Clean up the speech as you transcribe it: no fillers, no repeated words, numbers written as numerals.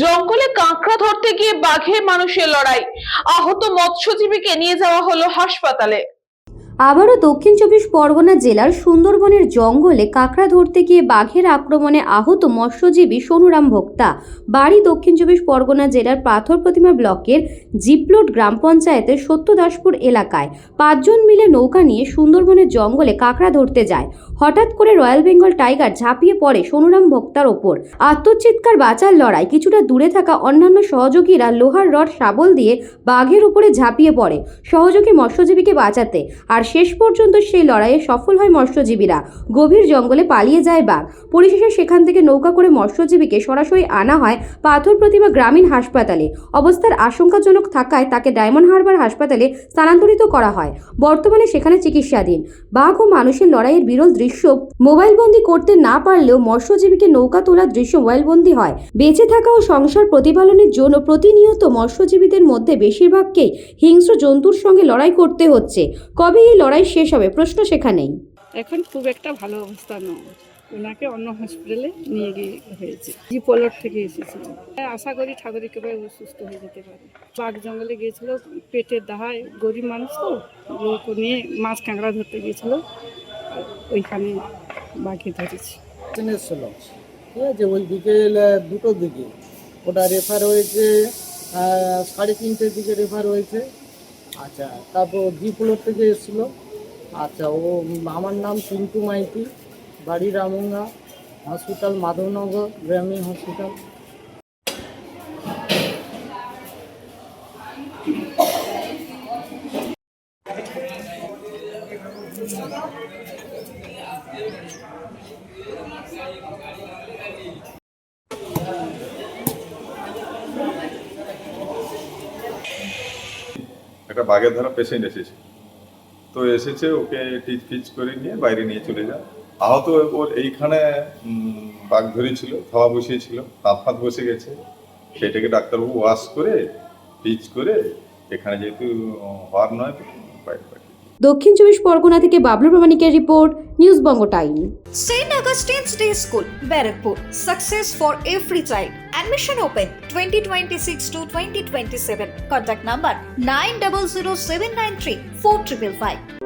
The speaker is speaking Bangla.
জঙ্গলে কাঁকড়া ধরতে গিয়ে বাঘে মানুষের লড়াই, আহত মৎস্যজীবীকে নিয়ে যাওয়া হলো হাসপাতালে। আবারও দক্ষিণ চব্বিশ পরগনা জেলার সুন্দরবনের জঙ্গলে কাঁকড়া ধরতে গিয়ে বাঘের আক্রমণে আহত মৎস্যজীবী সোনুরাম ভোক্তা। বাড়ি দক্ষিণ চব্বিশ পরগনা জেলার পাথর প্রতিমা ব্লকের জিপ্লোট গ্রাম পঞ্চায়েতের সত্যদাসপুর এলাকায় 5 জন মিলে নৌকা নিয়ে সুন্দরবনের জঙ্গলে কাঁকড়া ধরতে যায়। হঠাৎ করে রয়্যাল বেঙ্গল টাইগার ঝাঁপিয়ে পড়ে সোনুরাম ভোক্তার ওপর। আত্মচিৎকার বাঁচার লড়াই, কিছুটা দূরে থাকা অন্যান্য সহযোগীরা লোহার রড শাবল দিয়ে বাঘের উপরে ঝাঁপিয়ে পড়ে সহযোগী মৎস্যজীবীকে বাঁচাতে। আর শেষ পর্যন্ত সেই লড়াইয়ে সফল হয় মৎস্যজীবীরা। গভীর জঙ্গলে পালিয়ে যায় বাঘ। পরিশেষে সেখান থেকে নৌকা করে মৎস্যজীবীকে সরাসরি আনা হয় পাথর প্রতিমা গ্রামীণ হাসপাতালে। অবস্থার আশঙ্কাজনক থাকায় তাকে ডায়মন্ড হারবার হাসপাতালে স্থানান্তরিত করা হয়। বর্তমানে সেখানে চিকিৎসাধীন। বাঘ ও মানুষের লড়াইয়ের বিরল দৃশ্য মোবাইলবন্দি করতে না পারলেও মৎস্যজীবীকে নৌকা তোলার দৃশ্য মোবাইলবন্দি হয়। বেঁচে থাকা ও সংসার প্রতিপালনের জন্য প্রতিনিয়ত মৎস্যজীবীদের মধ্যে বেশিরভাগকেই হিংস্র জন্তুর সঙ্গে লড়াই করতে হচ্ছে। কবে এই লড়াই শেষ হবে প্রশ্ন সেখানেই। এখন খুব একটা ভালো অবস্থা নয়, ওনাকে অন্য হসপিটালে নিয়ে গিয়ে হয়েছে। জিপোলট থেকে এসেছিল। আশা করি ঠাকুর একেবারে সুস্থ হয়ে যেতে পারে। বাঘ জঙ্গলে গিয়েছিল পেটের দাহায়, গরিব মানুষ তো, লোক নিয়ে মাছ কাঁকড়া ধরতে গিয়েছিল, ওইখানে বাঘে ধরেছে। এসেছিল, ঠিক আছে, ওই বিকেল 2টোর দিকে ওটা রেফার হয়েছে, 3:30 দিকে রেফার হয়েছে। আচ্ছা, তারপর জিপুলোর থেকে এসেছিলো। আচ্ছা, ও আমার নাম পিন্টু মাইতি, বাড়ি রামুঙ্গা, হসপিটাল মাধবনগর গ্রামীণ হসপিটাল। একটা বাঘের ধরা পেশেন্ট এসেছে, তো এসেছে, ওকে টিচ ফিচ করে নিয়ে বাইরে নিয়ে চলে যায়। আহত ওর এইখানে বাঘ ধরেছিল, খাওয়া বসিয়েছিল, দাঁত ফাঁত বসে গেছে, সেটাকে ডাক্তারবাবু ওয়াশ করে টিচ করে এখানে যেহেতু হওয়ার নয় বাইরে পাঠিয়ে। দক্ষিণ চব্বিশ পরগনা থেকে Bablu প্রামাণিকের report, news Banga time. St. Augustine's Day School, Barakpur. Success for every child. Admission open 2026 to 2027. Contact number 900793 4555.